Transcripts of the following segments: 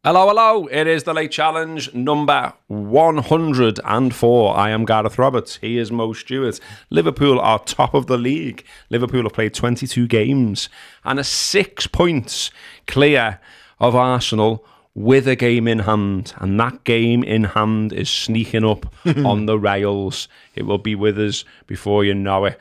Hello, hello. It is the Late Challenge number 104. I am Gareth Roberts. He is Mo Stewart. Liverpool are top of the league. Liverpool have played 22 games and are 6 points clear of Arsenal with a game in hand. And that game in hand is sneaking up on the rails. It will be with us before you know it.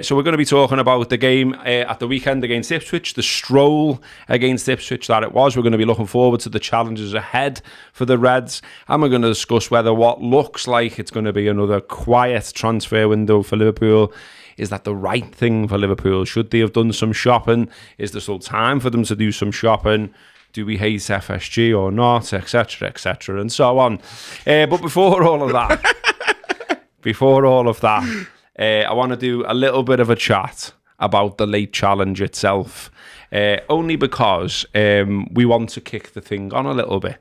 So we're going to be talking about the game at the weekend against Ipswich, the stroll against Ipswich that it was. We're going to be looking forward to the challenges ahead for the Reds, and we're going to discuss whether what looks like it's going to be another quiet transfer window for Liverpool, is that the right thing for Liverpool? Should they have done some shopping? Is there still time for them to do some shopping? Do we hate FSG or not, etc., etc., and so on. But before all of that, I want to do a little bit of a chat about the Late Challenge itself, only because we want to kick the thing on a little bit.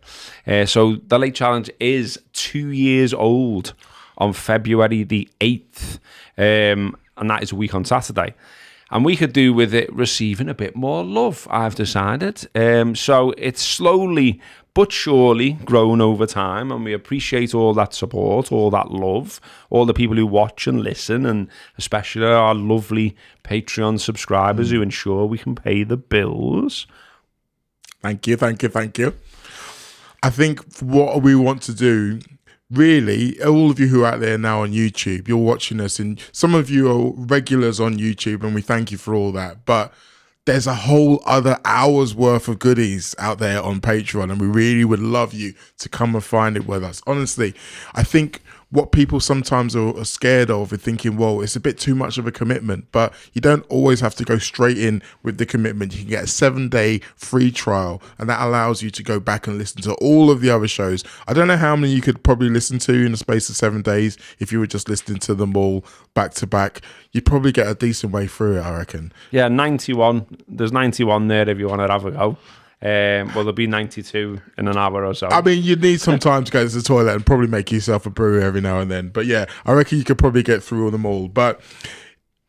So the Late Challenge is 2 years old on February the 8th, and that is a week on Saturday. And we could do with it receiving a bit more love, I've decided. So it's slowly but surely grown over time, and we appreciate all that support, all that love, all the people who watch and listen, and especially our lovely Patreon subscribers who ensure we can pay the bills. Thank you. I think what we want to do, really, all of you who are out there now on YouTube, you're watching us, and some of you are regulars on YouTube, and we thank you for all that. But there's a whole other hour's worth of goodies out there on Patreon, and we really would love you to come and find it with us. Honestly, I think what people sometimes are scared of is thinking, well, it's a bit too much of a commitment, but you don't always have to go straight in with the commitment. You can get a 7-day free trial, and that allows you to go back and listen to all of the other shows. I don't know how many you could probably listen to in the space of 7 days. If you were just listening to them all back to back, you'd probably get a decent way through it, I reckon. Yeah, 91. There's 91 there if you want to have a go. Well, there'll be 92 in an hour or so. I mean, you need some time to go to the toilet and probably make yourself a brew every now and then. But yeah, I reckon you could probably get through them all. But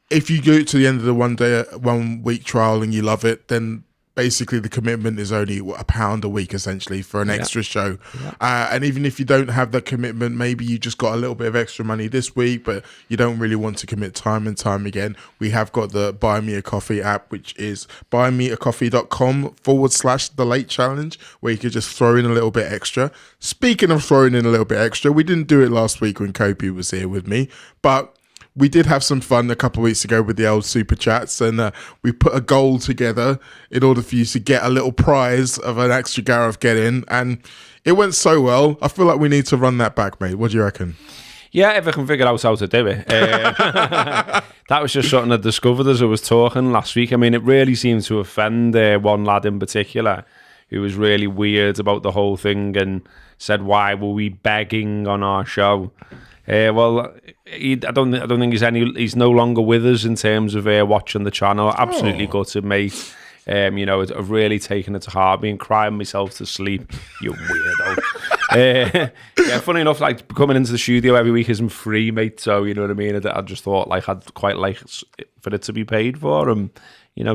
if you go to the end of the 1 week trial and you love it, then basically the commitment is only £1 a week essentially for an extra show. And even if you don't have that commitment, maybe you just got a little bit of extra money this week, but you don't really want to commit time and time again. We have got the Buy Me a Coffee app, which is buymeacoffee.com/The Late Challenge, where you could just throw in a little bit extra. Speaking of throwing in a little bit extra, we didn't do it last week when Kopi was here with me, but we did have some fun a couple of weeks ago with the old super chats, and we put a goal together in order for you to get a little prize of an extra Gareth get in, and it went so well. I feel like we need to run that back, mate. What do you reckon? Yeah, if I can figure out how to do it. That was just something I discovered as I was talking last week. I mean, it really seemed to offend one lad in particular who was really weird about the whole thing and said, "Why were we begging on our show?" Well, I don't think he's no longer with us in terms of watching the channel. Absolutely gutted, mate. I've really taken it to heart. Been crying myself to sleep. You weirdo. Funny enough, like coming into the studio every week isn't free, mate. So you know what I mean. I just thought like I'd quite like for it to be paid for, and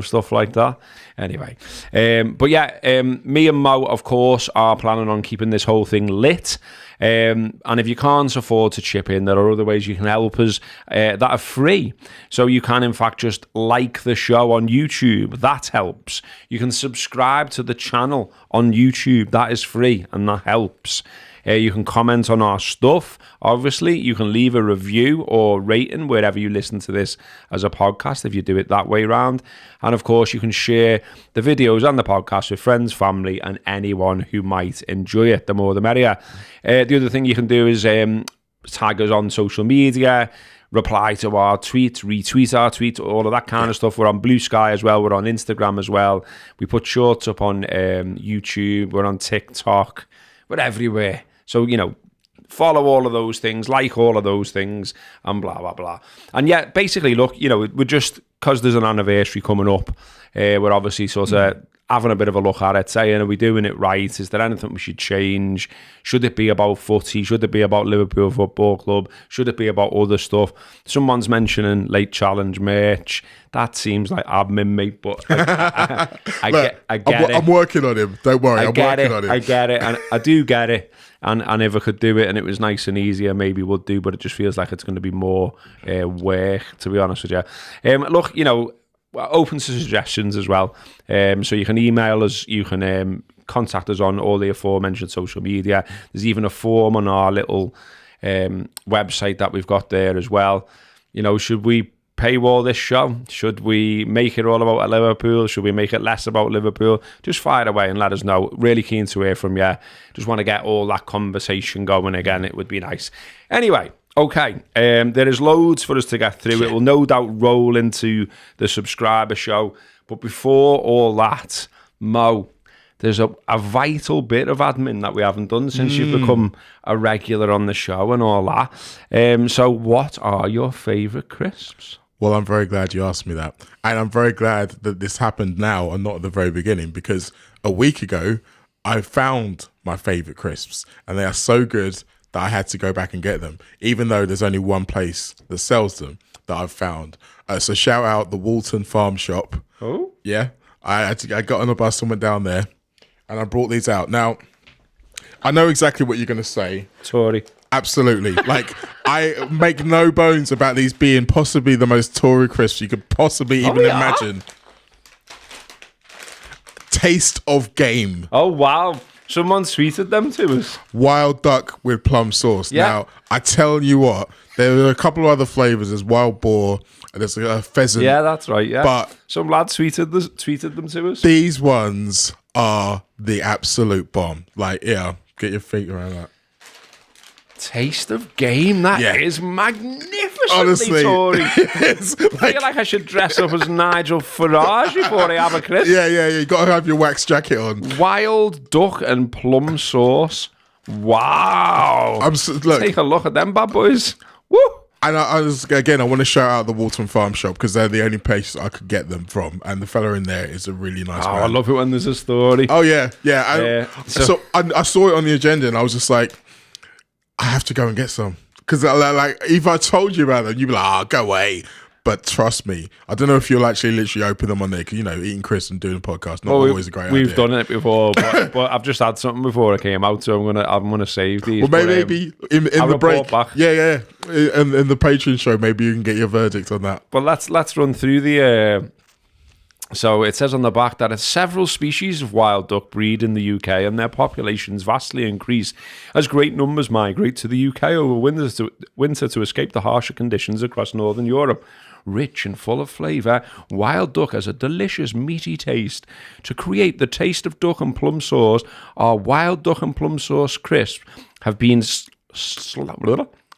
stuff like that. Anyway, but yeah, me and Mo, of course, are planning on keeping this whole thing lit. And if you can't afford to chip in, there are other ways you can help us that are free. So you can, in fact, just like the show on YouTube. That helps. You can subscribe to the channel on YouTube. That is free, and that helps. You can comment on our stuff. Obviously, you can leave a review or rating wherever you listen to this as a podcast, if you do it that way round. And of course, you can share the videos and the podcast with friends, family, and anyone who might enjoy it. The more, the merrier. The other thing you can do is tag us on social media, reply to our tweet, retweet our tweet, all of that kind of stuff. We're on Blue Sky as well. We're on Instagram as well. We put shorts up on YouTube. We're on TikTok. We're everywhere. So, follow all of those things, like all of those things, and blah, blah, blah. And yeah, basically, look, we're just, because there's an anniversary coming up, we're obviously sort of having a bit of a look at it, saying, are we doing it right? Is there anything we should change? Should it be about footy? Should it be about Liverpool Football Club? Should it be about other stuff? Someone's mentioning late challenge merch. That seems like admin, mate, but I get it. I'm working on him. Don't worry, I'm working on him. I get it, and I do get it. And if I could do it and it was nice and easy, I maybe would do, but it just feels like it's going to be more work, to be honest with you. Look, you know, open to suggestions as well. So you can email us, you can contact us on all the aforementioned social media. There's even a form on our little website that we've got there as well. You know, should we paywall this show? Should we make it all about Liverpool? Should we make it less about Liverpool? Just fire away and let us know. Really keen to hear from you. Just want to get all that conversation going again. It would be nice. Anyway, okay. There is loads for us to get through. It will no doubt roll into the subscriber show. But before all that, Mo, there's a vital bit of admin that we haven't done since you've become a regular on the show and all that. So what are your favourite crisps? Well, I'm very glad you asked me that. And I'm very glad that this happened now and not at the very beginning, because a week ago, I found my favourite crisps and they are so good that I had to go back and get them, even though there's only one place that sells them that I've found. So shout out the Walton Farm Shop. Oh? Yeah. I got on a bus and went down there and I brought these out. Now, I know exactly what you're going to say. Tory. Absolutely. Like, I make no bones about these being possibly the most Tory crisps you could possibly even imagine. Taste of game. Oh, wow. Someone tweeted them to us. Wild duck with plum sauce. Yeah. Now, I tell you what, there are a couple of other flavours. There's wild boar, and there's a pheasant. Yeah, that's right, yeah. But some lad tweeted them to us. These ones are the absolute bomb. Like, yeah, get your feet around that. Taste of game. That is magnificently honestly, Tory. It's like, I feel like I should dress up as Nigel Farage before I have a crisp. Yeah. You got to have your wax jacket on. Wild duck and plum sauce. Wow. Look, take a look at them bad boys. Woo. And I want to shout out the Walton Farm Shop because they're the only place I could get them from. And the fella in there is a really nice man. I love it when there's a story. Oh, yeah. So I saw it on the agenda and I was just like, I have to go and get some. Because like, if I told you about them, you'd be like, go away. But trust me, I don't know if you'll actually literally open them on there because, you know, eating crisps and doing a podcast, not always a great idea. We've done it before, but I've just had something before it came out, so I'm gonna save these. Well, maybe in the break. Back. Yeah. In the Patreon show, maybe you can get your verdict on that. But let's run through the... So it says on the back that several species of wild duck breed in the UK and their populations vastly increase as great numbers migrate to the UK over winter to escape the harsher conditions across northern Europe. Rich and full of flavour, wild duck has a delicious meaty taste. To create the taste of duck and plum sauce, our wild duck and plum sauce crisps have been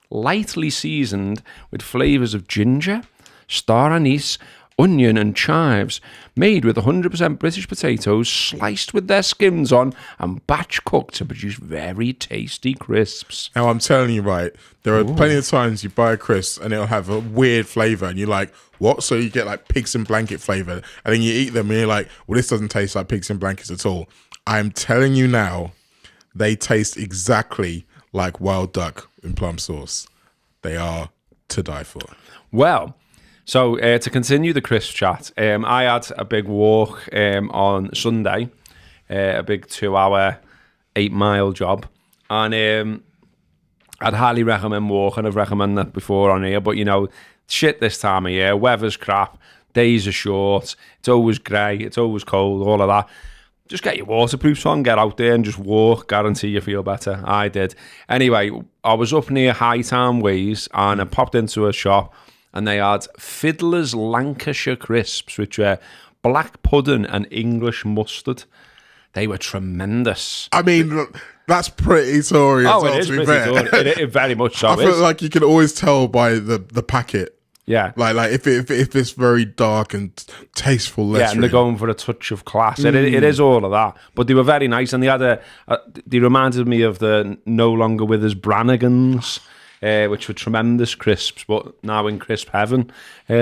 lightly seasoned with flavours of ginger, star anise, onion and chives, made with 100% British potatoes, sliced with their skins on and batch cooked to produce very tasty crisps. Now, I'm telling you, right, there are plenty of times you buy a crisp and it'll have a weird flavour and you're like, what? So you get like pigs in blanket flavour and then you eat them and you're like, well, this doesn't taste like pigs in blankets at all. I'm telling you now, they taste exactly like wild duck in plum sauce. They are to die for. Well... So to continue the crisp chat, I had a big walk on Sunday, a big 2-hour, 8-mile job, and I'd highly recommend walking. I've recommended that before on here, but you know, shit this time of year, weather's crap, days are short, it's always grey, it's always cold, all of that. Just get your waterproofs on, get out there and just walk, guarantee you feel better. I did. Anyway, I was up near Hightown Ways and I popped into a shop and they had Fiddler's Lancashire crisps, which were black pudding and English mustard. They were tremendous. I mean, that's pretty Tory. It is pretty Tory. It very much so I feel like you can always tell by the packet. Yeah. Like if it's very dark and tasteful. Yeah, and they're going for a touch of class. It is all of that. But they were very nice, and they had they reminded me of the No Longer With Us Brannigans. which were tremendous crisps, but now in crisp heaven,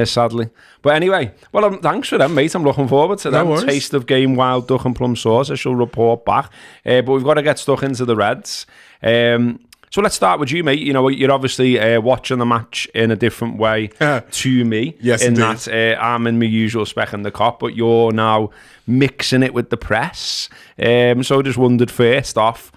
sadly. But anyway, well, thanks for them, mate. I'm looking forward to them. Taste of game, wild duck and plum sauce. I shall report back. But we've got to get stuck into the Reds. So let's start with you, mate. You know, you're obviously watching the match in a different way to me. Yes, in indeed. that I'm in my usual spec in the cop, but you're now mixing it with the press. So I just wondered first off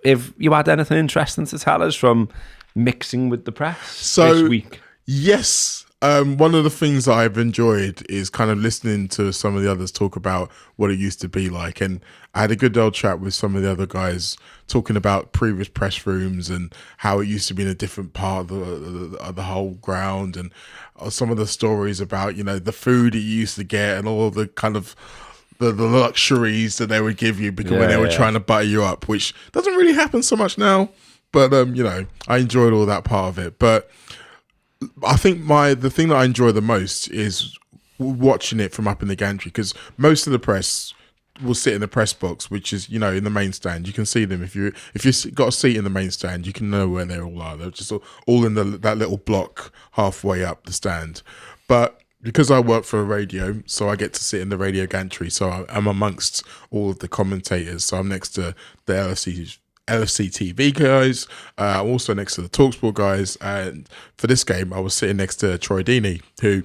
if you had anything interesting to tell us from mixing with the press this week. Yes. One of the things that I've enjoyed is kind of listening to some of the others talk about what it used to be like. And I had a good old chat with some of the other guys talking about previous press rooms and how it used to be in a different part of the whole ground, and some of the stories about, you know, the food that you used to get and all the kind of the luxuries that they would give you because when they were trying to butter you up, which doesn't really happen so much now. But, you know, I enjoyed all that part of it. But I think the thing that I enjoy the most is watching it from up in the gantry, because most of the press will sit in the press box, which is, you know, in the main stand. You can see them if you've got a seat in the main stand. You can know where they all are. They're just all in that little block halfway up the stand. But because I work for a radio, so I get to sit in the radio gantry. So I'm amongst all of the commentators. So I'm next to the LFC TV guys, also next to the TalkSport guys, and for this game I was sitting next to Troy Deeney, who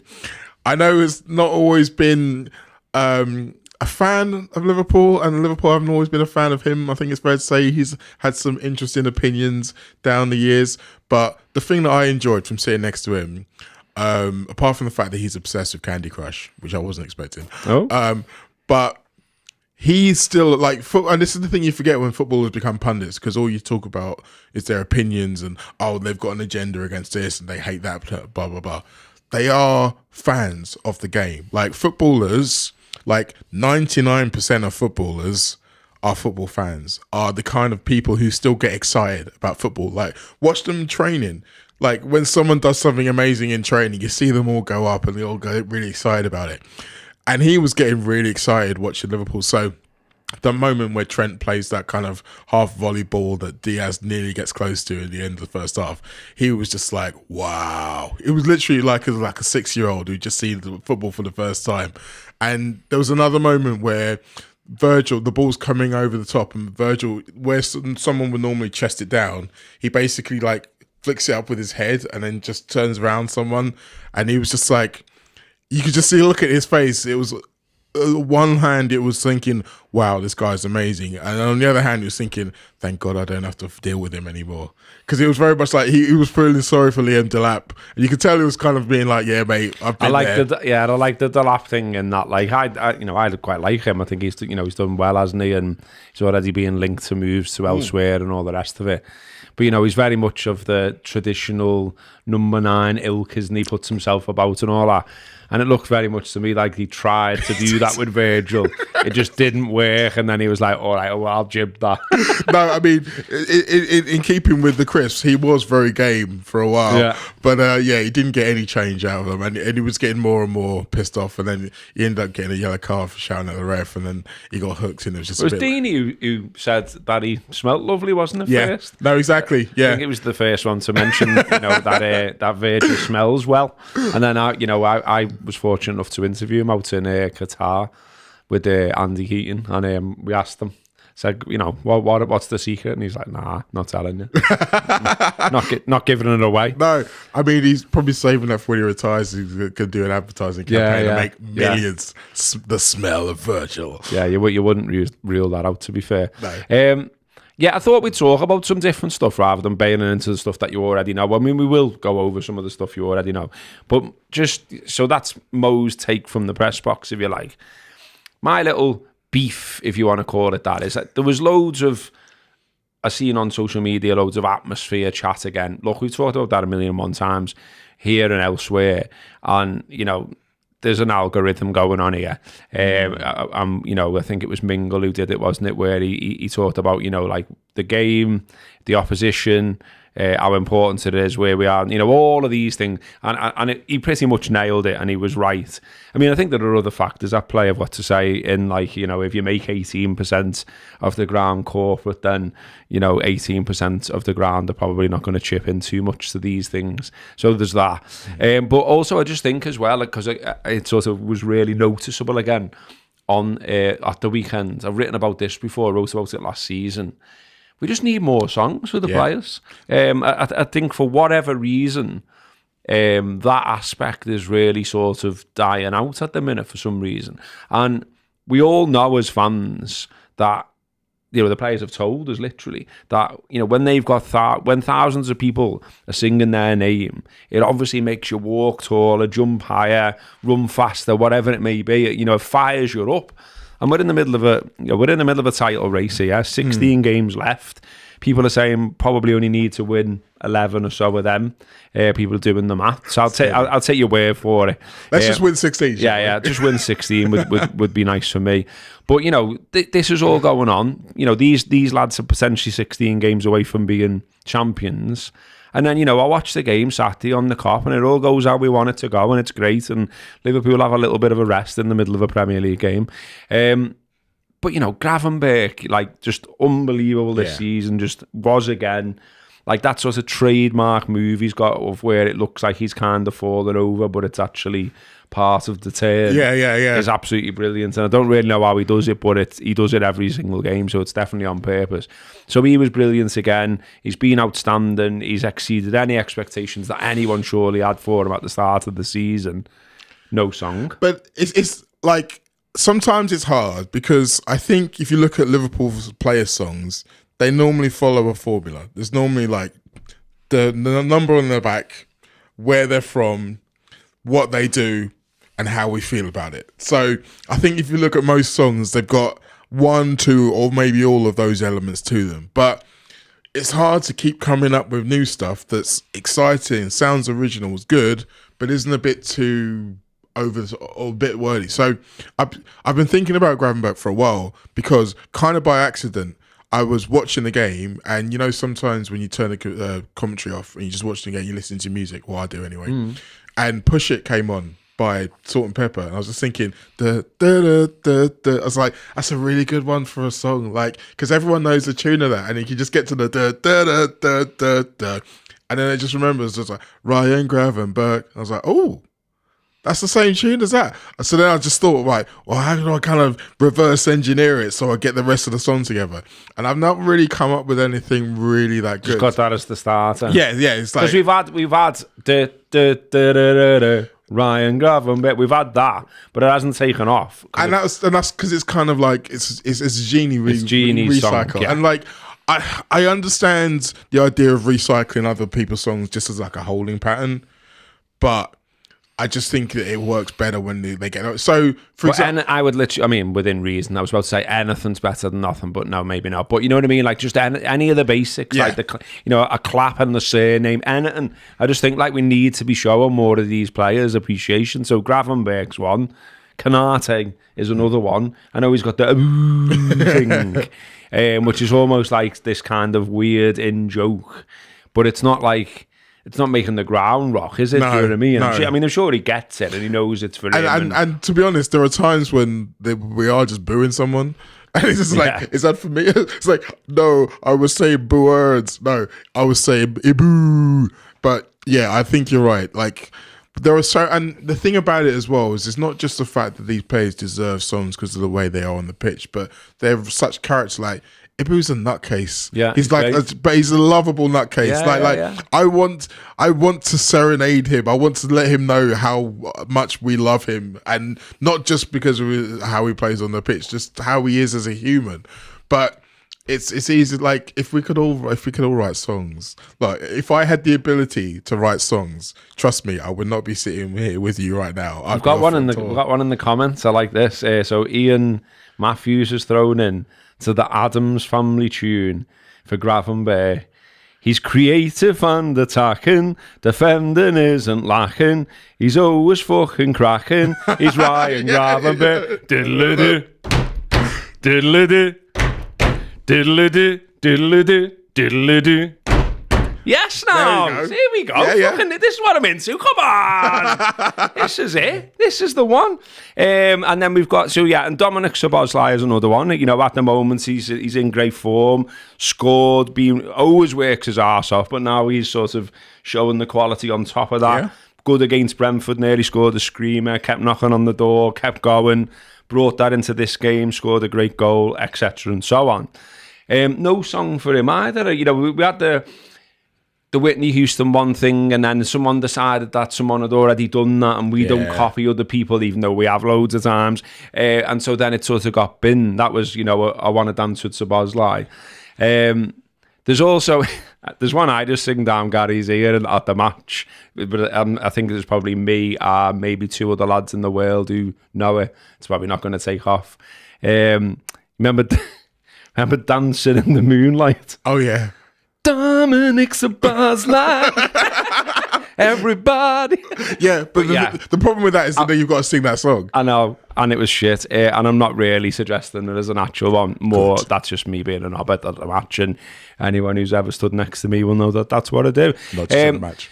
I know has not always been a fan of Liverpool, and Liverpool haven't always been a fan of him. I think it's fair to say he's had some interesting opinions down the years, but the thing that I enjoyed from sitting next to him, apart from the fact that he's obsessed with Candy Crush, which I wasn't expecting, but he's still like, and this is the thing you forget when footballers become pundits, because all you talk about is their opinions and, oh, they've got an agenda against this and they hate that, blah, blah, blah. They are fans of the game. Like footballers, like 99% of footballers are football fans, are the kind of people who still get excited about football. Like watch them training. Like when someone does something amazing in training, you see them all go up and they all go really excited about it. And he was getting really excited watching Liverpool. So the moment where Trent plays that kind of half volley ball that Diaz nearly gets close to at the end of the first half, he was just like, wow. It was literally like a 6-year-old who just seen the football for the first time. And there was another moment where Virgil, the ball's coming over the top, and Virgil, where someone would normally chest it down, he basically like flicks it up with his head and then just turns around someone. And he was just like, you could just see a look at his face. It was, one hand, it was thinking, wow, this guy's amazing. And on the other hand, he was thinking, thank God I don't have to deal with him anymore. Because it was very much like he was feeling sorry for Liam Delap. And you could tell he was kind of being like, yeah, mate, I've been there. I like the Delap thing, and that, like, I quite like him. I think he's done well, hasn't he? And he's already being linked to moves to elsewhere and all the rest of it. But, he's very much of the traditional number 9 ilk, isn't he? Puts himself about and all that. And it looked very much to me like he tried to do that with Virgil. It just didn't work. And then he was like, all right, well, I'll jib that. No, I mean, in keeping with the crisps, he was very game for a while. Yeah. But, he didn't get any change out of them. And he was getting more and more pissed off. And then he ended up getting a yellow card for shouting at the ref. And then he got hooked. And it was just Deeney who said that he smelled lovely, wasn't it, first? No, exactly. Yeah. I think it was the first one to mention, that Virgil smells well. And then, I was fortunate enough to interview him out in Qatar with Andy Heaton, and we asked him, said, what's the secret? And he's like, nah, not telling you. not giving it away. No, I mean, he's probably saving that for when he retires. He's going to do an advertising campaign and make millions. The smell of Virgil. Yeah, you wouldn't reel that out, to be fair. No. I thought we'd talk about some different stuff rather than bailing into the stuff that you already know. I mean, we will go over some of the stuff you already know. But just, so that's Mo's take from the press box, if you like. My little beef, if you want to call it that, is that there was loads of, I've seen on social media, loads of atmosphere chat again. Look, we've talked about that 1,000,001 times here and elsewhere. And, there's an algorithm going on here. I think it was Mingle who did it, wasn't it? Where he talked about, like the game, the opposition, how important it is where we are. You know, all of these things. And he pretty much nailed it, and he was right. I mean, I think there are other factors at play of what to say in, like, you know, if you make 18% of the ground corporate, then, you know, 18% of the ground are probably not going to chip in too much to these things. So there's that. But also I just think as well, because it sort of was really noticeable again on at the weekend. I've written about this before, I wrote about it last season. We just need more songs for the players. I think for whatever reason, that aspect is really sort of dying out at the minute for some reason. And we all know as fans that, you know, the players have told us literally that, you know, when they've got when thousands of people are singing their name, it obviously makes you walk taller, jump higher, run faster, whatever it may be. You know, it fires you up. And we're in the middle of a title race here. 16 games left. People are saying probably only need to win 11 or so of them. People are doing the maths. So I'll take your word for it. Let's just win 16. Yeah, just win 16 would be nice for me. But, you know, this is all going on. You know, these lads are potentially 16 games away from being champions. And then, you know, I watched the game Saturday on the Cop, and it all goes how we want it to go, and it's great. And Liverpool have a little bit of a rest in the middle of a Premier League game. But, you know, Gravenberch, like, just unbelievable this season, just was again. Like, that sort of trademark move he's got of where it looks like he's kind of fallen over, but it's actually part of the turn. Yeah. Is absolutely brilliant. And I don't really know how he does it, but he does it every single game, so it's definitely on purpose. So he was brilliant again. He's been outstanding. He's exceeded any expectations that anyone surely had for him at the start of the season. No song. But it's like, sometimes it's hard because I think if you look at Liverpool's player songs, they normally follow a formula. There's normally like the number on their back, where they're from, what they do, and how we feel about it. So I think if you look at most songs, they've got 1, 2, or maybe all of those elements to them. But it's hard to keep coming up with new stuff that's exciting, sounds original, is good, but isn't a bit too over or a bit wordy. So I've been thinking about Gravenberch for a while because kind of by accident, I was watching the game, and you know, sometimes when you turn the commentary off and you just watch the game, you listen to music. Well, I do anyway. And Push It came on by Salt and Pepper, and I was just thinking, I was like, that's a really good one for a song, like, because everyone knows the tune of that, and you can just get to the and then it just remembers just like Ryan Gravenberch. I was like, oh, that's the same tune as that. So then I just thought, right, well, how do I kind of reverse engineer it so I get the rest of the song together? And I've not really come up with anything really that good. Just got that as the starter. Yeah. It's like, because we've had Ryan Gravenberch, we've had that, but it hasn't taken off. And that's because it's kind of like it's Genie recycle. Song, yeah. And like I understand the idea of recycling other people's songs just as like a holding pattern, but I just think that it works better when they get out. So, for example, I would literally, I mean, within reason, I was about to say anything's better than nothing, but no, maybe not. But you know what I mean? Like, just any of the basics, like a clap and the surname, anything. I just think like we need to be showing more of these players appreciation. So Gravenberch's one, Canate is another one. I know he's got the thing, which is almost like this kind of weird in joke, but it's not like. It's not making the ground rock, is it? No, you know what I mean? no. I'm sure he gets it and he knows it's for him. And to be honest, there are times when we are just booing someone. And it's just like, is that for me? It's like, no, I was saying boo words. No, I was saying boo. But yeah, I think you're right. Like, there are and the thing about it as well is it's not just the fact that these players deserve songs because of the way they are on the pitch, but they're such characters. Like, Ibu's a nutcase. Yeah, he's like, but he's a lovable nutcase. Yeah. I want to serenade him. I want to let him know how much we love him, and not just because of how he plays on the pitch, just how he is as a human. But it's easy. Like if we could all write songs. Like if I had the ability to write songs, trust me, I would not be sitting here with you right now. We've got one in the comments. I like this. So Ian Matthews has thrown in to the Addams Family tune for Gravenberch. He's creative and attacking, defending isn't lacking. He's always fucking cracking. He's Ryan Gravenberch. Diddle-a-doo, diddle-a-doo, diddle-a-doo, diddle-a-doo, diddle-a-doo. Yes, now. There you go. Here we go. Yeah. Fucking, this is what I'm into. Come on. This is it. This is the one. And then we've got, and Dominic Szoboszlai is another one. You know, at the moment, he's in great form, scored, always works his arse off, but now he's sort of showing the quality on top of that. Yeah. Good against Brentford, nearly scored a screamer, kept knocking on the door, kept going, brought that into this game, scored a great goal, etc. and so on. No song for him either. You know, we had the Whitney Houston one thing, and then someone decided that someone had already done that, and we don't copy other people, even though we have loads of times. And so then it sort of got binned. That was, you know, I Want to Dance with Szoboszlai. There's also, there's one I just sing down Gary's ear at the match, but I think there's probably me, maybe two other lads in the world who know it. It's probably not going to take off. Remember Dancing in the Moonlight? Oh, yeah. Dominic Szoboszlai. Everybody. Yeah, but the problem with that is that you've got to sing that song. I know, and it was shit. And I'm not really suggesting it as an actual one. More, that's just me being an hobbit at the match. And anyone who's ever stood next to me will know that that's what I do. Not just in the match.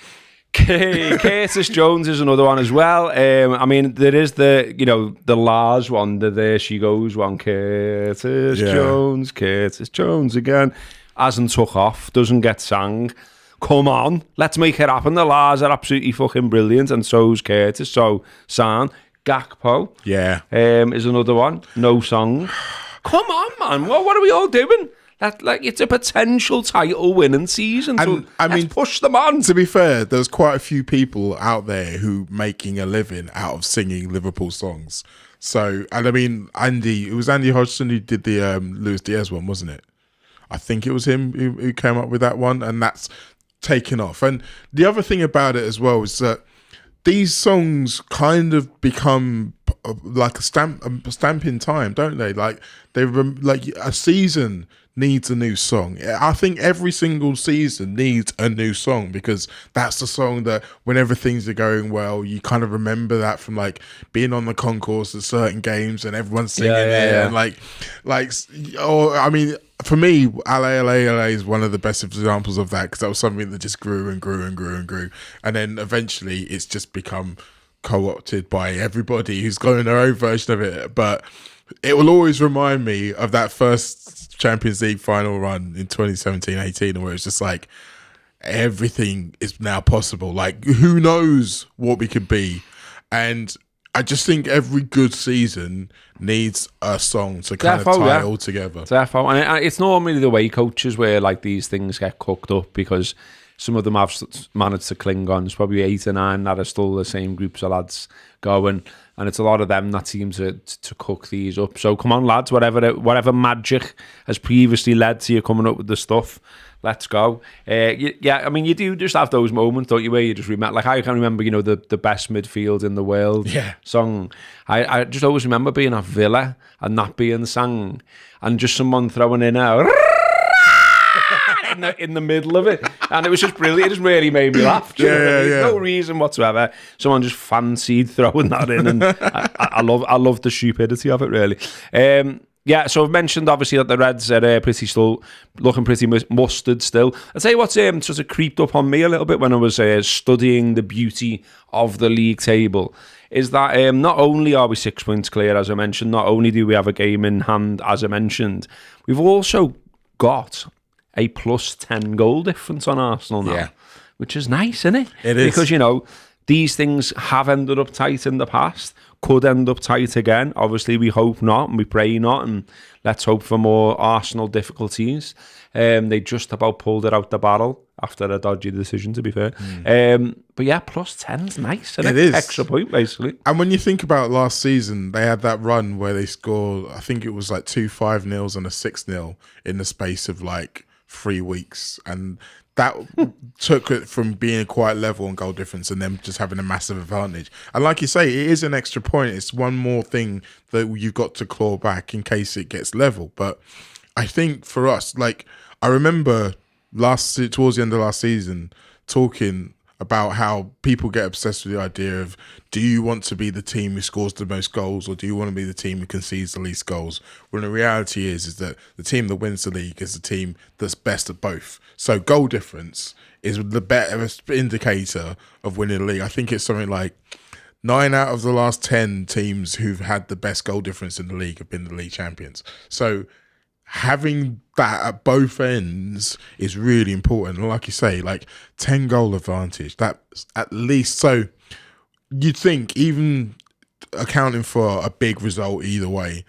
Curtis Jones is another one as well. I mean, there is the Lars one, the There She Goes one. Curtis Jones again. Hasn't took off, doesn't get sang. Come on, let's make it happen. The Lars are absolutely fucking brilliant, and so's Curtis. So, San, Gakpo, is another one. No song. Come on, man. What are we all doing? It's a potential title winning season. So let's push them on. To be fair, there's quite a few people out there who making a living out of singing Liverpool songs. So, and I mean, it was Andy Hodgson who did the Luis Diaz one, wasn't it? I think it was him who came up with that one, and that's taken off. And the other thing about it as well is that these songs kind of become like a stamp in time, don't they? Like like a season needs a new song. I think every single season needs a new song, because that's the song that whenever things are going well, you kind of remember that from like being on the concourse at certain games and everyone's singing it. And I mean, for me, LA is one of the best examples of that, because that was something that just grew and grew and grew and grew. And then eventually it's just become co-opted by everybody who's got their own version of it. But it will always remind me of that first Champions League final run in 2017-18, where it's just like everything is now possible. Like, who knows what we could be? And I just think every good season needs a song to kind of tie it all together. Defo. And it's normally the way coaches where like these things get cooked up, because some of them have managed to cling on. There's probably 8 or 9 that are still the same groups of lads going, and it's a lot of them that seem to cook these up. So come on, lads, whatever magic has previously led to you coming up with the stuff, let's go. I mean, you do just have those moments, don't you, where you just remember, like I can remember, you know, the best midfield in the world song. I just always remember being at Villa and that being sung, and just someone throwing in a in the middle of it, and it was just brilliant. It just really made me laugh. No reason whatsoever. Someone just fancied throwing that in, and I love the stupidity of it, really. So I've mentioned obviously that the Reds are still looking pretty mustard still. I'll tell you what's sort of creeped up on me a little bit when I was studying the beauty of the league table, is that not only are we 6 points clear, as I mentioned, not only do we have a game in hand, as I mentioned, we've also got a plus 10 goal difference on Arsenal now, which is nice, isn't it? It is. Because, you know, these things have ended up tight in the past, could end up tight again. Obviously, we hope not, and we pray not, and let's hope for more Arsenal difficulties. They just about pulled it out the barrel after a dodgy decision, to be fair. But yeah, plus 10's nice, isn't it? It is. Extra point, basically. And when you think about last season, they had that run where they scored, I think it was like 2 5-0s and a 6-0 in the space of like 3 weeks, and that took it from being quite level on goal difference and them just having a massive advantage. And like you say, it is an extra point. It's one more thing that you've got to claw back in case it gets level. But I think for us, like, I remember towards the end of last season talking about how people get obsessed with the idea of, do you want to be the team who scores the most goals, or do you want to be the team who concedes the least goals? When the reality is that the team that wins the league is the team that's best at both. So goal difference is the better indicator of winning the league. I think it's something like 9 out of the last 10 teams who've had the best goal difference in the league have been the league champions. So having that at both ends is really important. And like you say, like 10 goal advantage, that's at least. So you'd think, even accounting for a big result either way,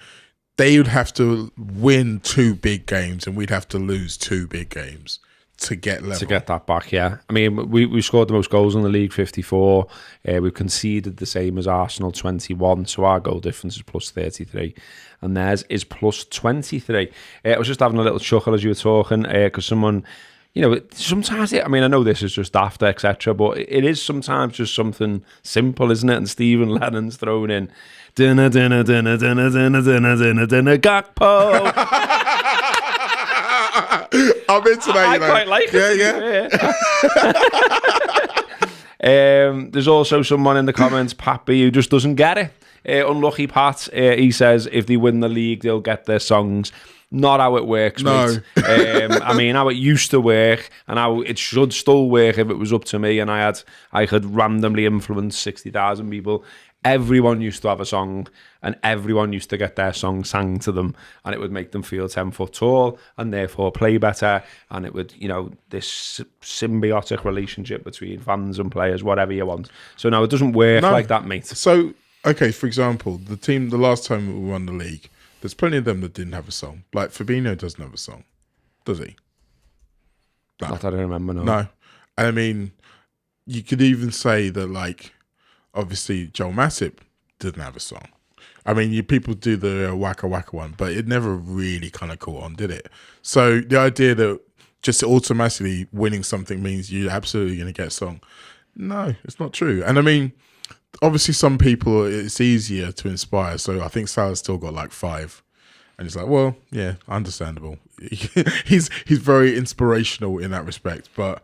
they would have to win 2 big games and we'd have to lose 2 big games to get level. To get that back, yeah. I mean, we scored the most goals in the league, 54. We've conceded the same as Arsenal, 21. So our goal difference is plus 33. And theirs is plus 23. I was just having a little chuckle as you were talking, because someone, you know, sometimes, I mean, I know this is just after, etc., but it is sometimes just something simple, isn't it? And Stephen Lennon's thrown in, dinner, Gakpo. I'm into that, I quite like it. There's also someone in the comments, Pat B, who just doesn't get it. Unlucky Pat. He says if they win the league, they'll get their songs. Not how it works, mate. I mean, how it used to work, and how it should still work if it was up to me, and I could randomly influence 60,000 people. Everyone used to have a song, and everyone used to get their song sang to them, and it would make them feel 10 foot tall and therefore play better. And it would, you know, this symbiotic relationship between fans and players, whatever you want. So no, it doesn't work like that, mate. So, okay, for example, the last time we won the league, there's plenty of them that didn't have a song. Like Fabinho doesn't have a song, does he? No. Not that I remember, no. No. And I mean, you could even say that, like, obviously Joel Matip didn't have a song. I mean, people do the Waka Waka one, but it never really kind of caught on, did it? So the idea that just automatically winning something means you're absolutely going to get a song, no, it's not true. And I mean, obviously some people, it's easier to inspire. So I think Salah's still got like 5. And it's like, well, yeah, understandable. he's very inspirational in that respect, but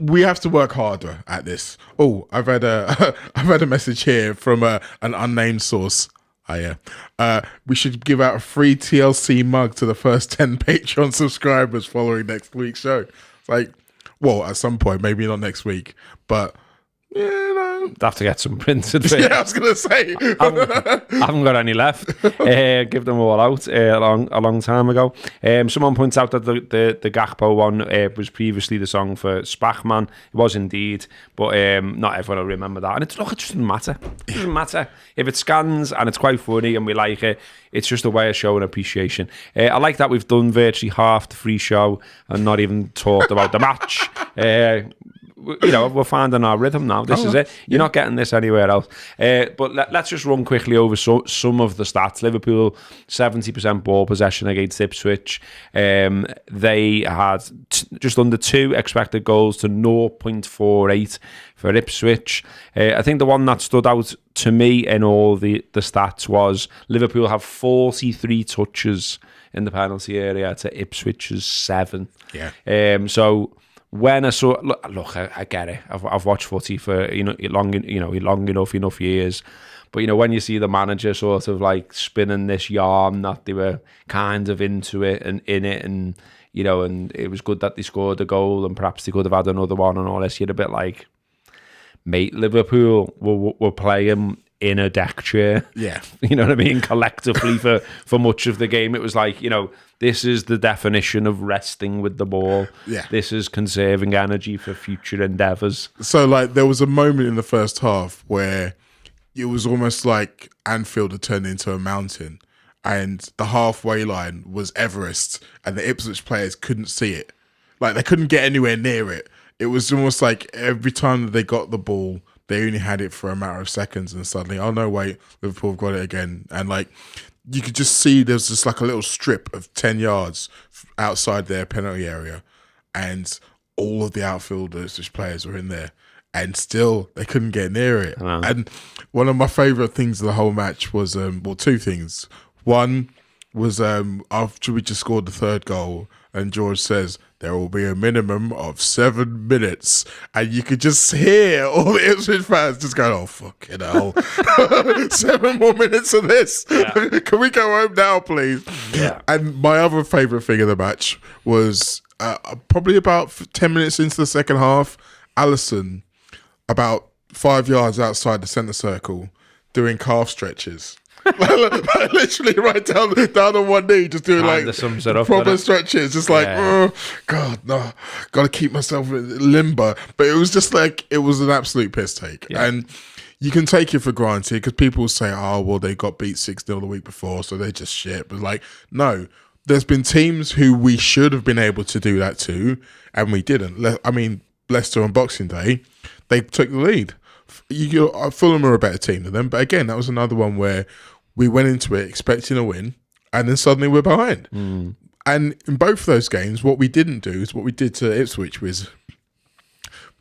we have to work harder at this. Oh, I've had a message here from an unnamed source. We should give out a free TLC mug to the first 10 Patreon subscribers following next week's show. It's like, well, at some point, maybe not next week, but you know, have to get some printed. Yeah, I was gonna say, I haven't got any left. Give them all out a long time ago. Someone points out that the Gakpo one was previously the song for Spachman. It was indeed, but not everyone will remember that. And it doesn't matter. It doesn't matter if it scans and it's quite funny and we like it. It's just a way of showing appreciation. I like that we've done virtually half the free show and not even talked about the match. You know, we're finding our rhythm now. This is it. You're not getting this anywhere else. But let's just run quickly over some of the stats. Liverpool, 70% ball possession against Ipswich. They had just under 2 expected goals to 0.48 for Ipswich. I think the one that stood out to me in all the stats was Liverpool have 43 touches in the penalty area to Ipswich's 7. Yeah. So when I saw, look, I get it. I've watched footy for long enough years, but when you see the manager sort of like spinning this yarn that they were kind of into it and in it, and and it was good that they scored a goal, and perhaps they could have had another one and all this. You're a bit like, mate, Liverpool were playing in a deck chair. Yeah. You know what I mean? Collectively for much of the game. It was like, this is the definition of resting with the ball. Yeah. This is conserving energy for future endeavours. So, like, there was a moment in the first half where it was almost like Anfield had turned into a mountain and the halfway line was Everest and the Ipswich players couldn't see it. Like, they couldn't get anywhere near it. It was almost like every time that they got the ball, they only had it for a matter of seconds and suddenly, oh no, wait, Liverpool have got it again. And like, you could just see there's just like a little strip of 10 yards outside their penalty area and all of the outfielders, which players were in there, and still they couldn't get near it. And one of my favourite things of the whole match was, 2 things. One was after we just scored the 3rd goal and George says, there will be a minimum of 7 minutes. And you could just hear all the Ipswich fans just going, oh, fucking hell. 7 more minutes of this. Yeah. Can we go home now, please? Yeah. And my other favourite thing of the match was probably about 10 minutes into the second half, Alisson, about 5 yards outside the centre circle, doing calf stretches. Like literally right down on one knee, just doing like proper stretches, just like, oh, God, no, got to keep myself in limbo. But it was just like, it was an absolute piss take. Yeah. And you can take it for granted because people say, oh, well, they got beat 6-0 the week before, so they're just shit. But like, no, there's been teams who we should have been able to do that to, and we didn't. I mean, Leicester on Boxing Day, they took the lead. Fulham are a better team than them, but again, that was another one where we went into it expecting a win, and then suddenly we're behind. And in both of those games, what we didn't do is what we did to Ipswich was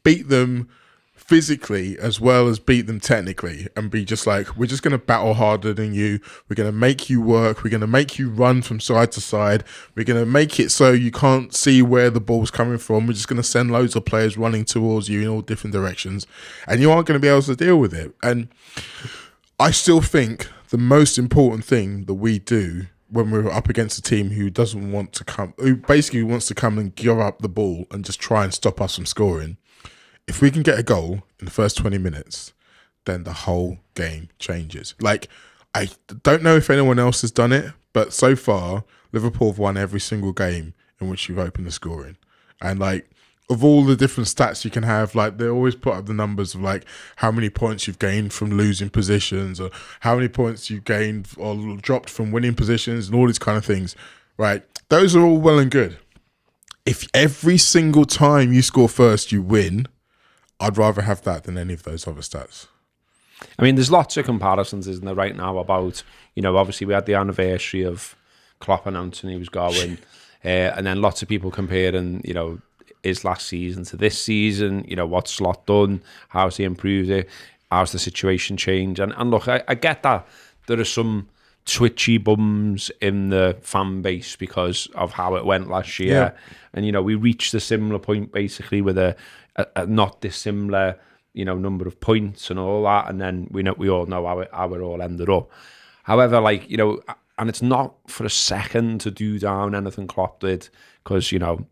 beat them physically as well as beat them technically, and be just like, we're just going to battle harder than you. We're going to make you work. We're going to make you run from side to side. We're going to make it so you can't see where the ball's coming from. We're just going to send loads of players running towards you in all different directions, and you aren't going to be able to deal with it. And I still think the most important thing that we do when we're up against a team who doesn't want to come, who basically wants to come and give up the ball and just try and stop us from scoring, if we can get a goal in the first 20 minutes, then the whole game changes. Like, I don't know if anyone else has done it, but so far, Liverpool have won every single game in which you've opened the scoring. And like, of all the different stats you can have, like they always put up the numbers of like how many points you've gained from losing positions, or how many points you've gained or dropped from winning positions, and all these kind of things, right? Those are all well and good. If every single time you score first, you win, I'd rather have that than any of those other stats. I mean, there's lots of comparisons, isn't there, right now about, you know, obviously we had the anniversary of Klopp announcing he was going, and then lots of people comparing, you know, his last season to this season, you know, what's Slot done, how's he improved it, how's the situation changed. And look, I get that there are some twitchy bums in the fan base because of how it went last year. Yeah. And, you know, we reached a similar point basically with a not dissimilar, you know, number of points and all that. And then we all know how it all ended up. However, like, you know, and it's not for a second to do down anything Klopp did, because, you know,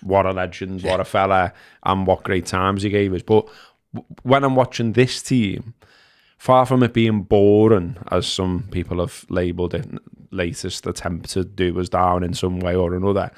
what a legend, what a fella, and what great times he gave us. But when I'm watching this team, far from it being boring, as some people have labelled it, latest attempt to do us down in some way or another,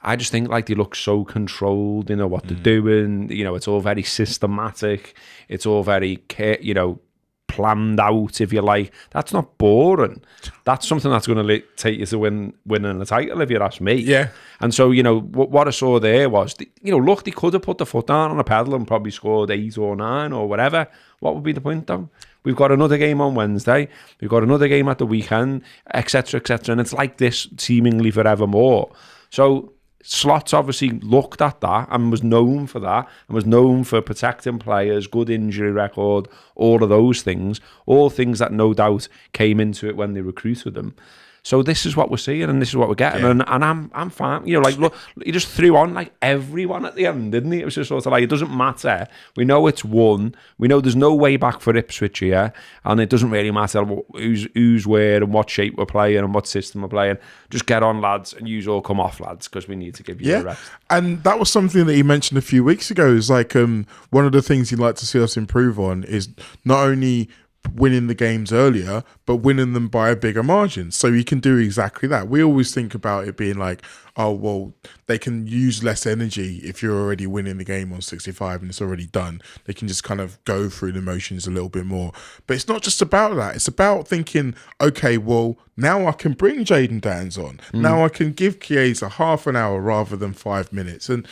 I just think like they look so controlled, you know, what they're doing. You know, it's all very systematic. It's all very, you know, planned out, if you like. That's not boring. That's something that's going to take you to winning a title, if you ask me. Yeah. And so, you know, what I saw there was, you know, look, they could have put the foot down on a pedal and probably scored 8 or 9 or whatever. What would be the point, though? We've got another game on Wednesday. We've got another game at the weekend, etc., etc. And it's like this seemingly forevermore. So Slot's obviously looked at that and was known for that, and was known for protecting players, good injury record, all of those things, all things that no doubt came into it when they recruited them. So this is what we're seeing, and this is what we're getting, and I'm fine. You know, like, look, he just threw on like everyone at the end, didn't he? It was just sort of like, it doesn't matter. We know it's won. We know there's no way back for Ipswich here, and it doesn't really matter who's where and what shape we're playing and what system we're playing. Just get on, lads, and you all come off, lads, because we need to give you a rest. And that was something that he mentioned a few weeks ago. Is like one of the things he'd like to see us improve on is not only winning the games earlier, but winning them by a bigger margin. So you can do exactly that. We always think about it being like, oh, well, they can use less energy if you're already winning the game on 65 and it's already done. They can just kind of go through the motions a little bit more. But it's not just about that. It's about thinking, okay, well, now I can bring Jayden Downs on. Now I can give Chiesa half an hour rather than 5 minutes. And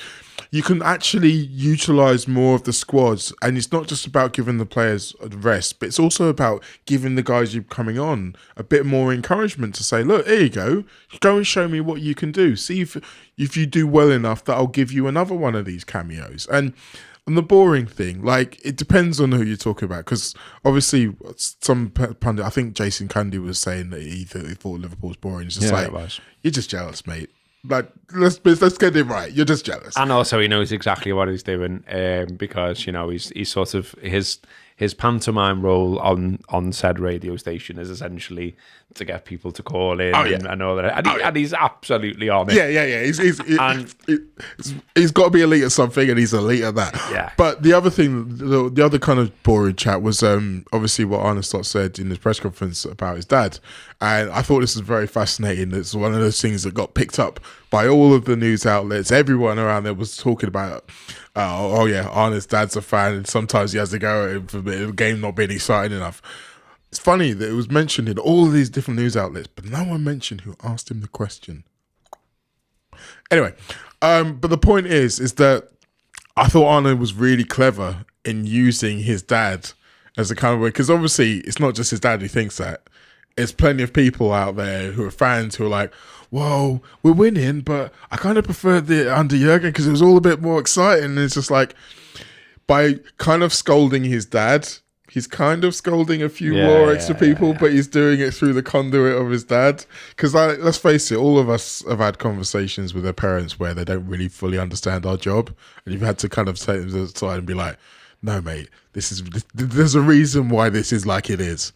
you can actually utilise more of the squads. And it's not just about giving the players a rest, but it's also about giving the guys you're coming on a bit more encouragement to say, look, here you go. Go and show me what you can do. See if you do well enough that I'll give you another one of these cameos. And the boring thing, like, it depends on who you're talking about, because obviously some pundit, I think Jason Cundy was saying that he thought Liverpool's boring. It's just you're just jealous, mate. Like, let's get it right. You're just jealous. And also, he knows exactly what he's doing, because he's sort of his pantomime role on said radio station is essentially to get people to call in and all that, and he's absolutely on it. Yeah. He's got to be elite at something, and he's elite at that. Yeah. But the other thing, the other kind of boring chat was obviously what Arne Slot said in his press conference about his dad, and I thought this was very fascinating. It's one of those things that got picked up by all of the news outlets. Everyone around there was talking about, Arne's dad's a fan, and sometimes he has to go at him for the game not being exciting enough. It's funny that it was mentioned in all of these different news outlets, but no one mentioned who asked him the question. Anyway, but the point is that I thought Arne was really clever in using his dad as a kind of way, because obviously it's not just his dad who thinks that. There's plenty of people out there who are fans who are like, whoa, we're winning, but I kind of preferred the under Jurgen because it was all a bit more exciting. And it's just like, by kind of scolding his dad, he's kind of scolding a few more extra people, but he's doing it through the conduit of his dad. Because let's face it, all of us have had conversations with their parents where they don't really fully understand our job. And you've had to kind of take them aside and be like, no, mate, there's a reason why this is like it is.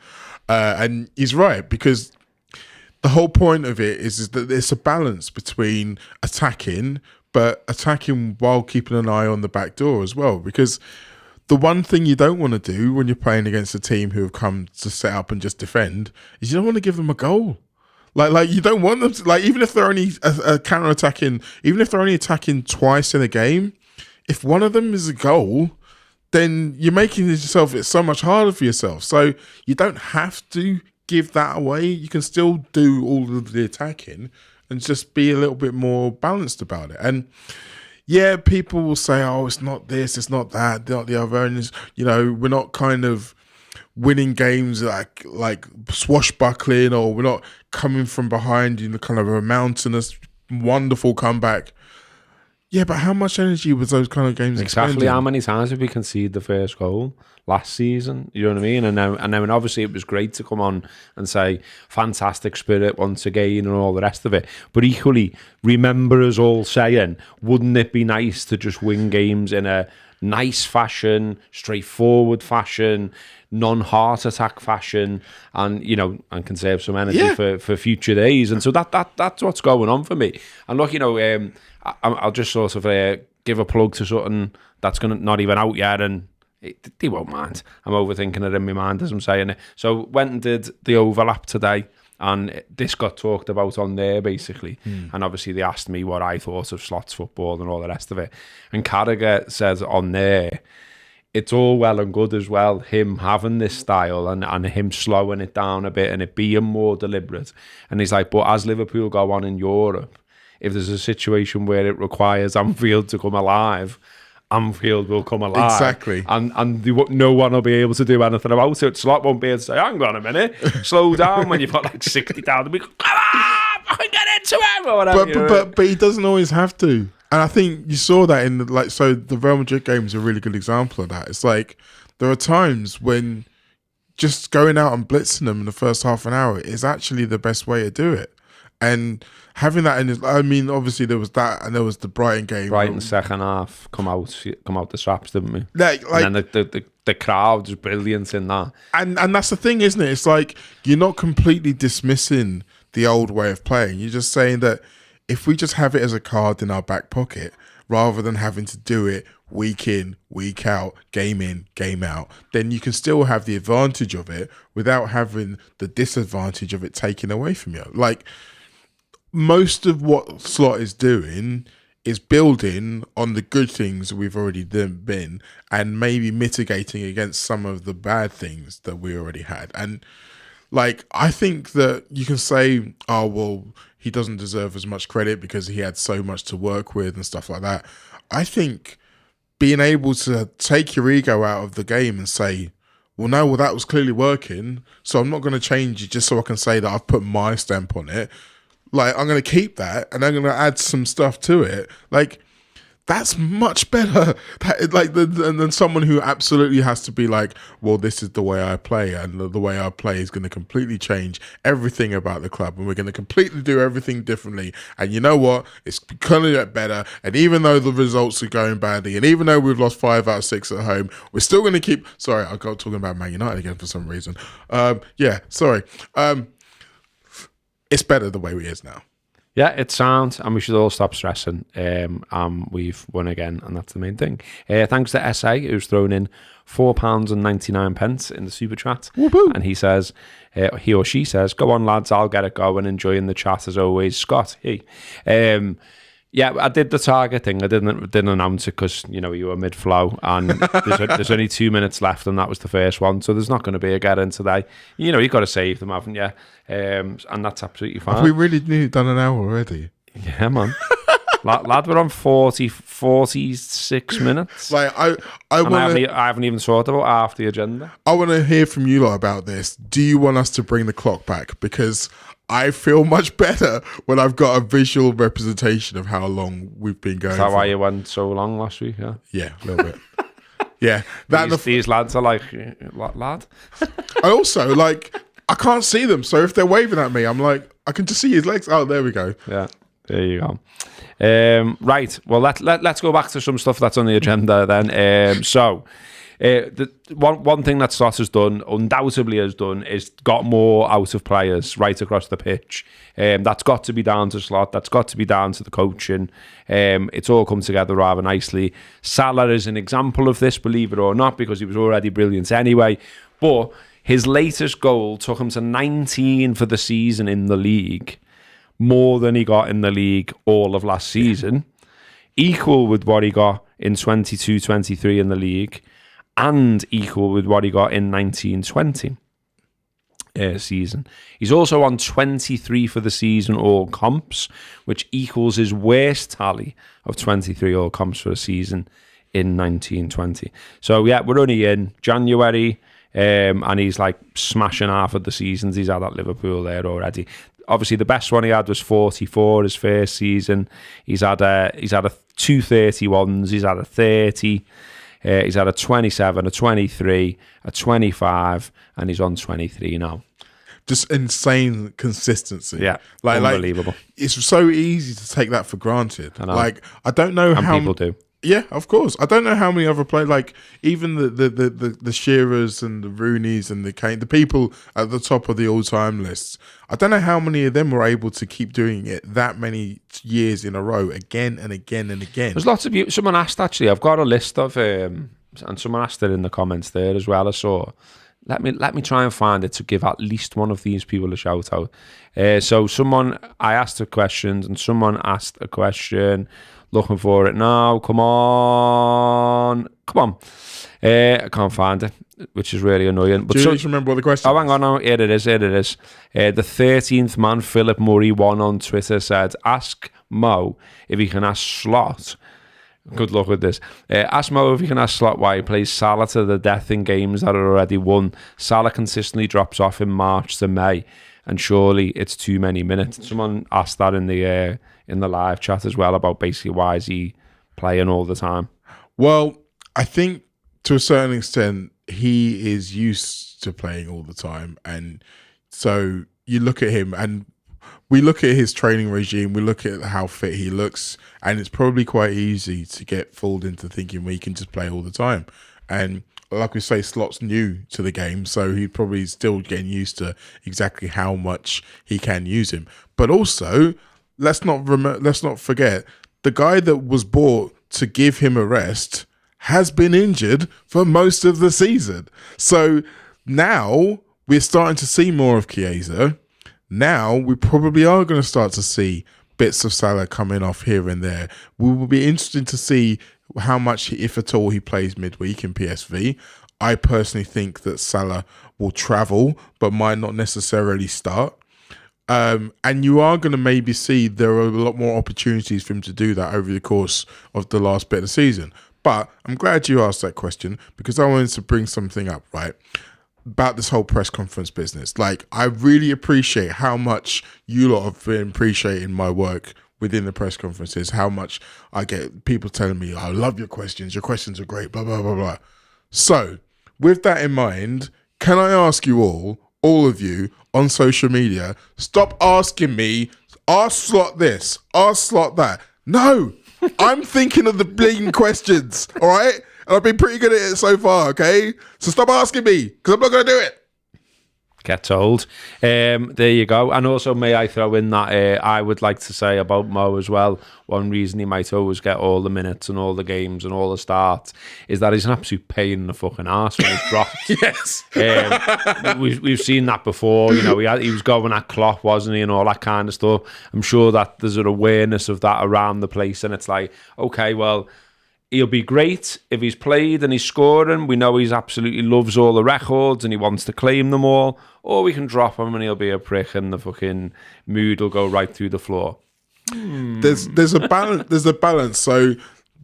And he's right, because the whole point of it is that there's a balance between attacking, but attacking while keeping an eye on the back door as well. Because the one thing you don't want to do when you're playing against a team who have come to set up and just defend is you don't want to give them a goal. Like you don't want them to, like, even if they're only counter-attacking, even if they're only attacking twice in a game, if one of them is a goal, then you're making it so much harder for yourself. So you don't have to give that away. You can still do all of the attacking and just be a little bit more balanced about it. And yeah, people will say, oh, it's not this, it's not that, not the other. And, we're not kind of winning games like swashbuckling, or we're not coming from behind in kind of a mountainous, wonderful comeback. Yeah, but how much energy was those kind of games Exactly expending? how many times did we concede the first goal last season? You know what I mean? And then obviously it was great to come on and say, fantastic spirit once again and all the rest of it. But equally, remember us all saying, wouldn't it be nice to just win games in a nice fashion, straightforward fashion, non-heart attack fashion, and and conserve some energy for future days? And so that's what's going on for me. And look, I'll just sort of give a plug to something that's not even out yet, and they won't mind. I'm overthinking it in my mind as I'm saying it. So went and did the overlap today, and this got talked about on there basically. And obviously they asked me what I thought of Slot's football and all the rest of it. And Carragher says on there, it's all well and good as well, him having this style and him slowing it down a bit and it being more deliberate. And he's like, but as Liverpool go on in Europe, if there's a situation where it requires Anfield to come alive, Anfield will come alive. Exactly. And no one will be able to do anything about it. Slot won't be able to say, hang on a minute, slow down when you've got like 60,000 people. Come on, fucking get into it, or whatever. But he doesn't always have to. And I think you saw that in the Real Madrid game is a really good example of that. It's like there are times when just going out and blitzing them in the first half an hour is actually the best way to do it. And having that obviously there was that, and there was the Brighton game. Brighton second half come out the straps, didn't we? And and then the crowd was brilliant in that. And that's the thing, isn't it? It's like you're not completely dismissing the old way of playing. You're just saying that if we just have it as a card in our back pocket, rather than having to do it week in, week out, game in, game out, then you can still have the advantage of it without having the disadvantage of it taken away from you. Like, most of what Slot is doing is building on the good things we've already been and maybe mitigating against some of the bad things that we already had. And I think that you can say, oh, well, he doesn't deserve as much credit because he had so much to work with and stuff like that. I think being able to take your ego out of the game and say, well, that was clearly working, so I'm not going to change it just so I can say that I've put my stamp on it. I'm going to keep that and I'm going to add some stuff to it. That's much better. Than someone who absolutely has to be like, well, this is the way I play, and the way I play is going to completely change everything about the club, and we're going to completely do everything differently. And you know what? It's going to get better. And even though the results are going badly, and even though we've lost 5 out of 6 at home, we're still going to keep. Sorry, I got talking about Man United again for some reason. It's better the way it is now. Yeah, it's sound, and we should all stop stressing. We've won again, and that's the main thing. Thanks to SA, who's thrown in £4.99 in the super chat. Woo-hoo. And he says, he or she says, "Go on, lads, I'll get it going. Enjoying the chat as always, Scott." Yeah, I did the target thing. I didn't announce it because you were mid-flow, and there's only 2 minutes left, and that was the first one. So there's not going to be a get-in today. You've got to save them, haven't you? And that's absolutely fine. Have we really nearly done an hour already? Yeah, man. lad, we're on 46 minutes. Like I haven't even thought about half the agenda. I want to hear from you lot about this. Do you want us to bring the clock back? Because I feel much better when I've got a visual representation of how long we've been going. Is that why you went so long last week? Yeah, a little bit. Yeah, these lads are like, lad. I also I can't see them, so if they're waving at me, I'm like, I can just see his legs. Oh, there we go. Yeah, there you go. Right. Well, let's go back to some stuff that's on the agenda then. The one thing that Slot undoubtedly has done, is got more out of players right across the pitch. That's got to be down to Slot. That's got to be down to the coaching. It's all come together rather nicely. Salah is an example of this, believe it or not, because he was already brilliant anyway. But his latest goal took him to 19 for the season in the league, more than he got in the league all of last season, equal with what he got in 22-23 in the league, and equal with what he got in 19-20 season. He's also on 23 for the season all comps, which equals his worst tally of 23 all comps for a season in 19-20. So yeah, we're only in January, and he's like smashing half of the seasons he's had at Liverpool there already. Obviously, the best one he had was 44 his first season. He's had a 231s. He's had a 30. He's had a 27, a 23, a 25, and he's on 23 now. Just insane consistency. Yeah, unbelievable. It's so easy to take that for granted. I know. I don't know and how people do. Yeah, of course. I don't know how many other players, even the Shearers and the Rooneys and the Kane, the people at the top of the all-time lists. I don't know how many of them were able to keep doing it that many years in a row, again and again and again. There's lots of you. Someone asked, actually, I've got a list of, and someone asked it in the comments there as well. I saw. Let me try and find it to give at least one of these people a shout out. So I asked a question, and someone asked a question. Looking for it now. Come on. I can't find it, which is really annoying. But do you just remember what the question was? Hang on now. Here it is. The 13th man, Philip Murray, one on Twitter, said, "Ask Mo if he can ask Slot." Good luck with this. Ask Mo if he can ask Slot why he plays Salah to the death in games that are already won. Salah consistently drops off in March to May, and surely it's too many minutes. Someone asked that in the live chat as well, about basically why is he playing all the time. Well, I think to a certain extent he is used to playing all the time, and so you look at him and we look at his training regime, we look at how fit he looks, and it's probably quite easy to get fooled into thinking, well, he can just play all the time. And like we say, Slot's new to the game, so he's probably still getting used to exactly how much he can use him. But also, let's not forget, the guy that was bought to give him a rest has been injured for most of the season. So now we're starting to see more of Chiesa. Now we probably are going to start to see bits of Salah coming off here and there. We will be interested to see how much, if at all, he plays midweek in PSV. I personally think that Salah will travel, but might not necessarily start. And you are going to maybe see there are a lot more opportunities for him to do that over the course of the last bit of the season. But I'm glad you asked that question, because I wanted to bring something up, right, about this whole press conference business. I really appreciate how much you lot have been appreciating my work within the press conferences, how much I get people telling me, I love your questions are great, blah, blah, blah, blah. So, with that in mind, can I ask you all of you on social media, stop asking me, ask Slot this, ask Slot that. No, I'm thinking of the bleeding questions, all right? And I've been pretty good at it so far, okay? So stop asking me, because I'm not going to do it. Get told. There you go. And also, may I throw in that I would like to say about Mo as well, one reason he might always get all the minutes and all the games and all the starts is that he's an absolute pain in the fucking arse when he's dropped. Yes. We've seen that before. You know, he was going at Klopp, wasn't he, and all that kind of stuff. I'm sure that there's an awareness of that around the place, and it's like, okay, well, he'll be great if he's played and he's scoring. We know he's absolutely loves all the records and he wants to claim them all. Or we can drop him and he'll be a prick and the fucking mood will go right through the floor. There's a balance. There's a balance. So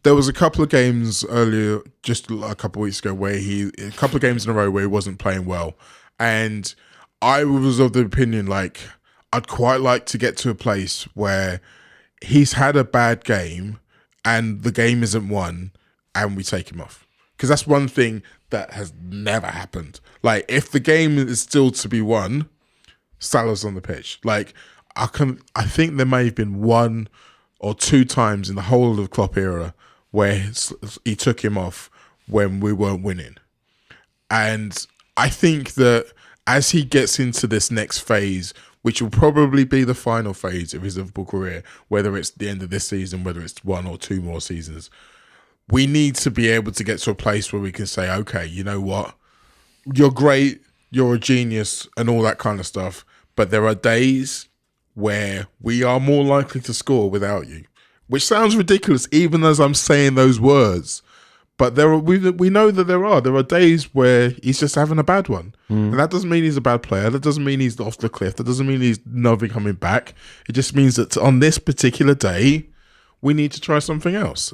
there was a couple of games earlier, just a couple of weeks ago, where a couple of games in a row where he wasn't playing well, and I was of the opinion like I'd quite like to get to a place where he's had a bad game and the game isn't won and we take him off, because that's one thing that has never happened. Like, if the game is still to be won, Salah's on the pitch. Like, I think there may have been 1 or 2 times in the whole of the Klopp era where he took him off when we weren't winning. And I think that as he gets into this next phase, which will probably be the final phase of his Liverpool career, whether it's the end of this season, whether it's 1 or 2 more seasons, we need to be able to get to a place where we can say, okay, you know what? You're great, you're a genius and all that kind of stuff, but there are days where we are more likely to score without you, which sounds ridiculous even as I'm saying those words. But we know that there are days where he's just having a bad one. And that doesn't mean he's a bad player. That doesn't mean he's off the cliff. That doesn't mean he's never coming back. It just means that on this particular day, we need to try something else.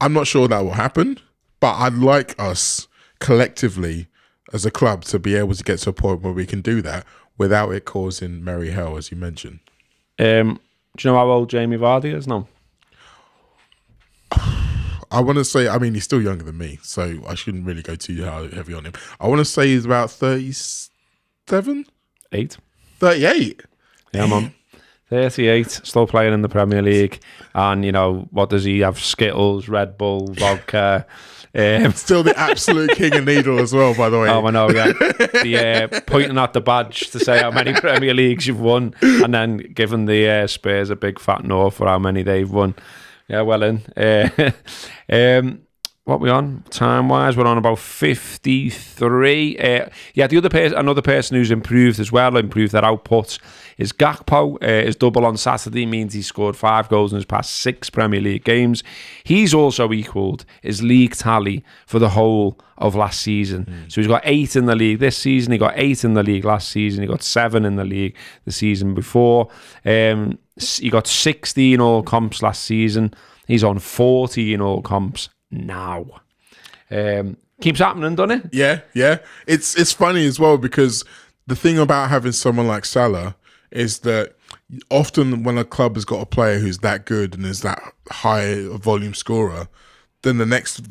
I'm not sure that will happen, but I'd like us collectively as a club to be able to get to a point where we can do that without it causing merry hell, as you mentioned. Do you know how old Jamie Vardy is now? I want to say, I mean, he's still younger than me, so I shouldn't really go too heavy on him. I want to say he's about 37? 8. 38? Yeah, man. 38, still playing in the Premier League. And, you know, what does he have? Skittles, Red Bull, vodka. Still the absolute king of needle as well, by the way. Oh, I know, yeah. The pointing at the badge to say how many Premier Leagues you've won, and then giving the Spurs a big fat no for how many they've won. Yeah, well in. What we on? Time-wise, we're on about 53. Another person who's improved as well, improved their output, is Gakpo. His double on Saturday means he scored 5 goals in his past 6 Premier League games. He's also equalled his league tally for the whole of last season. So he's got 8 in the league this season. He got 8 in the league last season. He got 7 in the league the season before. He got 60 in all comps last season. He's on 40 in all comps now. Keeps happening, doesn't it? Yeah. It's funny as well, because the thing about having someone like Salah is that often when a club has got a player who's that good and is that high volume scorer, then the next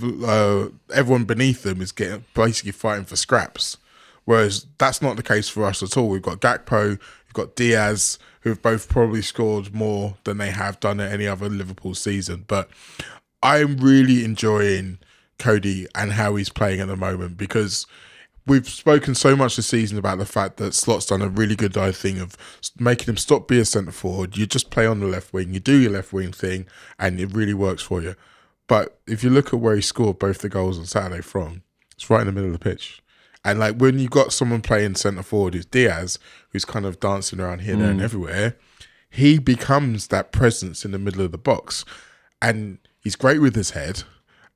everyone beneath them is basically fighting for scraps. Whereas that's not the case for us at all. We've got Gakpo, we've got Diaz, who've both probably scored more than they have done at any other Liverpool season. But I'm really enjoying Cody and how he's playing at the moment, because we've spoken so much this season about the fact that Slot's done a really good thing of making him stop being a centre forward. You just play on the left wing, you do your left wing thing, and it really works for you. But if you look at where he scored both the goals on Saturday from, it's right in the middle of the pitch. And like when you've got someone playing centre forward who's Diaz, who's kind of dancing around here, there and everywhere, he becomes that presence in the middle of the box. And he's great with his head,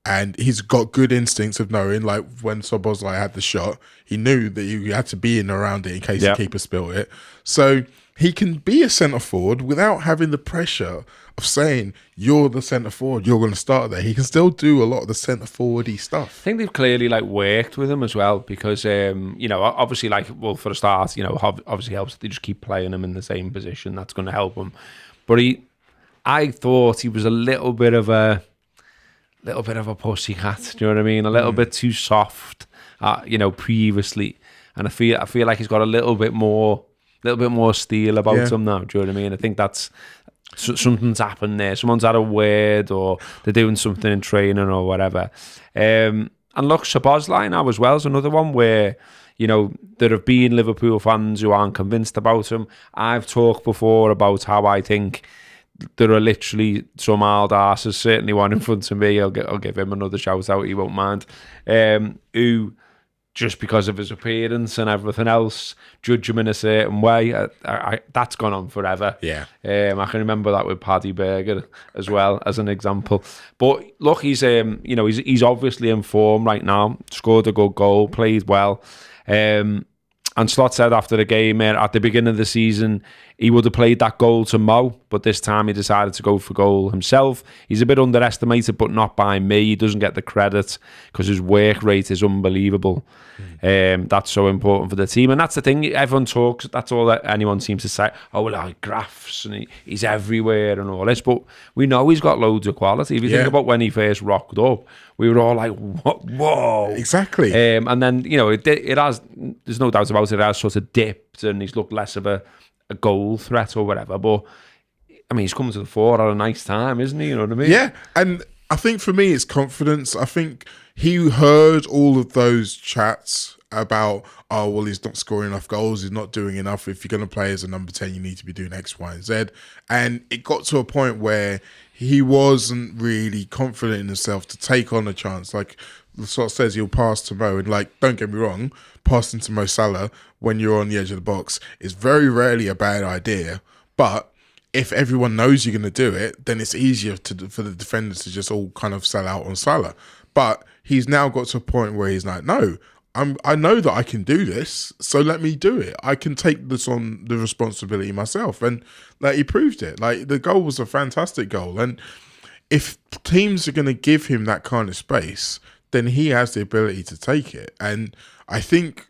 and he's got good instincts of knowing, like when Szoboszlai had the shot, he knew that you had to be in around it in case the keeper spilled it. So he can be a centre forward without having the pressure of saying, you're the centre forward, you're going to start there. He can still do a lot of the centre forwardy stuff. I think they've clearly worked with him as well, because obviously for a start, obviously helps that they just keep playing him in the same position. That's going to help him. But I thought he was a little bit of a pussycat. Do you know what I mean? A little bit too soft, previously, and I feel like he's got a little bit more steel about him now. Do you know what I mean? I think that's something's happened there. Someone's had a word, or they're doing something in training or whatever. And look, Szoboszlai now as well is another one where, there have been Liverpool fans who aren't convinced about him. I've talked before about how I think there are literally some hard asses, certainly one in front of me. I'll give him another shout out, he won't mind. Who, just because of his appearance and everything else, judge him in a certain way. That's gone on forever. Yeah. I can remember that with Paddy Berger as well, as an example. But look, he's obviously in form right now. Scored a good goal, played well. And Slot said after the game, at the beginning of the season, he would have played that goal to Mo, but this time he decided to go for goal himself. He's a bit underestimated, but not by me. He doesn't get the credit because his work rate is unbelievable. That's so important for the team. And that's the thing, everyone talks, that's all that anyone seems to say. Oh, well, graphs, and he's everywhere and all this. But we know he's got loads of quality. If you think about when he first rocked up, we were all like, whoa. Exactly. And then, it has, there's no doubt about it, has sort of dipped and he's looked less of a goal threat or whatever. But, I mean, he's coming to the fore at a nice time, isn't he? You know what I mean? Yeah. And I think for me, it's confidence. I think he heard all of those chats about, oh, well, he's not scoring enough goals, he's not doing enough. If you're going to play as a number 10, you need to be doing X, Y, and Z. And it got to a point where he wasn't really confident in himself to take on a chance. Like the sort of says, he'll pass to Mo, and don't get me wrong, passing to Mo Salah when you're on the edge of the box is very rarely a bad idea. But if everyone knows you're going to do it, then it's easier for the defenders to just all kind of sell out on Salah. But he's now got to a point where he's like, no, I know that I can do this, so let me do it. I can take this on the responsibility myself. And he proved it. The goal was a fantastic goal. And if teams are going to give him that kind of space, then he has the ability to take it. And I think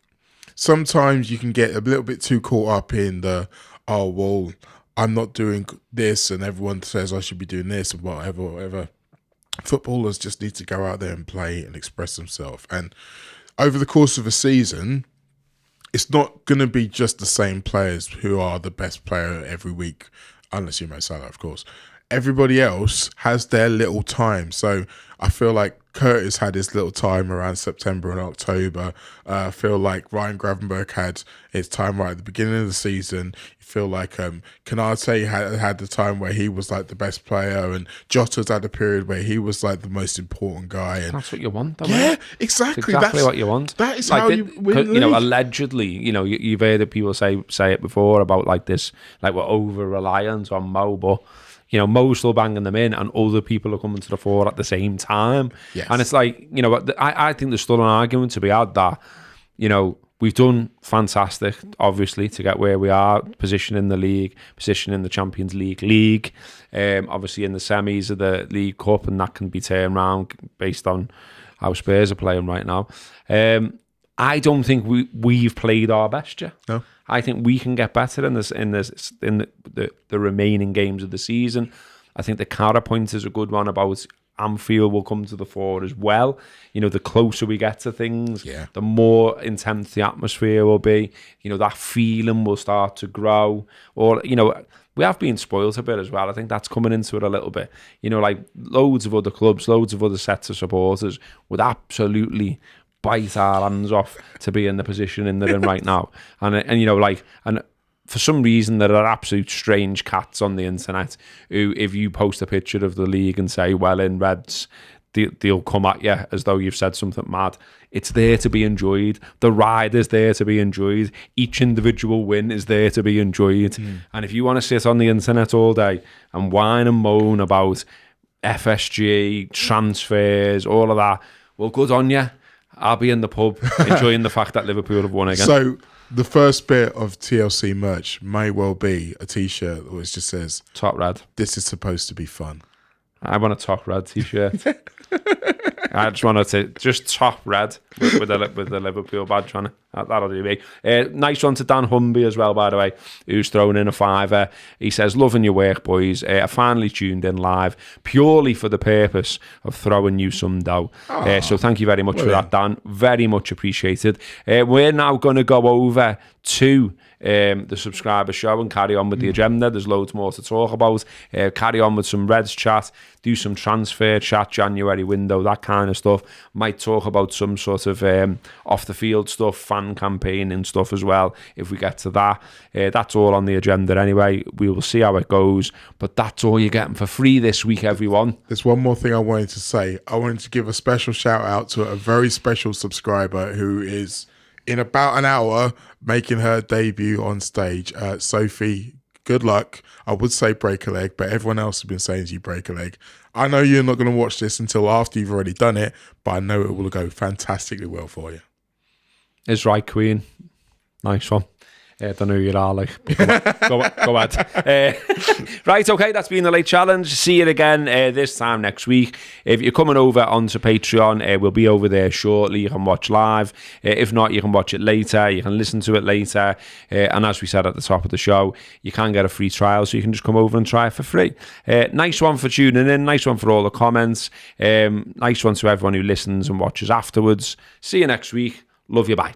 sometimes you can get a little bit too caught up in the, oh, well, I'm not doing this and everyone says I should be doing this and whatever. Footballers just need to go out there and play and express themselves. And over the course of a season, it's not going to be just the same players who are the best player every week, unless you Mo Salah, of course. Everybody else has their little time. So I feel like Curtis had his little time around September and October. I feel like Ryan Gravenberch had his time right at the beginning of the season. You feel like Kanate had the time where he was the best player, and Jota's had a period where he was the most important guy. And that's what you want, though. Yeah, exactly. That's what you want. That is how you win. Allegedly, you've heard people say it before about this, we're over reliant on Mo, but Mo's still banging them in and other people are coming to the fore at the same time. Yes. And it's I think there's still an argument to be had that, we've done fantastic, obviously, to get where we are, position in the league, position in the Champions League, obviously in the semis of the League Cup, and that can be turned around based on how Spurs are playing right now. I don't think we've played our best yet. No. I think we can get better in the remaining games of the season. I think the counterpoint is a good one about Anfield will come to the fore as well. The closer we get to things, the more intense the atmosphere will be. That feeling will start to grow. Or, we have been spoiled a bit as well. I think that's coming into it a little bit. Loads of other clubs, loads of other sets of supporters would absolutely bite our hands off to be in the position they're in right now. And for some reason there are absolute strange cats on the internet who, if you post a picture of the league and say, well, in Reds, they'll come at you as though you've said something mad. It's there to be enjoyed. The ride is there to be enjoyed. Each individual win is there to be enjoyed. And if you want to sit on the internet all day and whine and moan about FSG, transfers, all of that, well, good on you. I'll be in the pub enjoying the fact that Liverpool have won again. So the first bit of TLC merch may well be a T-shirt which just says Top Red. This is supposed to be fun. I want a Top Red T-shirt. I just want to just Top Red. with the Liverpool badge on it. That'll do me. Nice one to Dan Humby as well, by the way, who's thrown in a $5. He says, loving your work, boys. I finally tuned in live purely for the purpose of throwing you some dough. So thank you very much for that, Dan. Very much appreciated. We're now going to go over to the subscriber show and carry on with the agenda. There's loads more to talk about. Carry on with some Reds chat, do some transfer chat, January window, that kind of stuff. Might talk about some sort of off the field stuff, fan campaign and stuff as well if we get to that. That's all on the agenda anyway. We will see how it goes, but that's all you're getting for free this week, everyone. There's one more thing I wanted to say. I wanted to give a special shout out to a very special subscriber who is in about an hour making her debut on stage. Sophie, good luck. I would say break a leg, but everyone else has been saying you break a leg. I know you're not going to watch this until after you've already done it, but I know it will go fantastically well for you. Is right, Queen. Nice one. I don't know who you are, like. Go ahead. Right, okay, that's been the late challenge. See you again this time next week. If you're coming over onto Patreon, we'll be over there shortly. You can watch live. If not, you can watch it later. You can listen to it later. And as we said at the top of the show, you can get a free trial, so you can just come over and try it for free. Nice one for tuning in. Nice one for all the comments. Nice one to everyone who listens and watches afterwards. See you next week. Love you. Bye.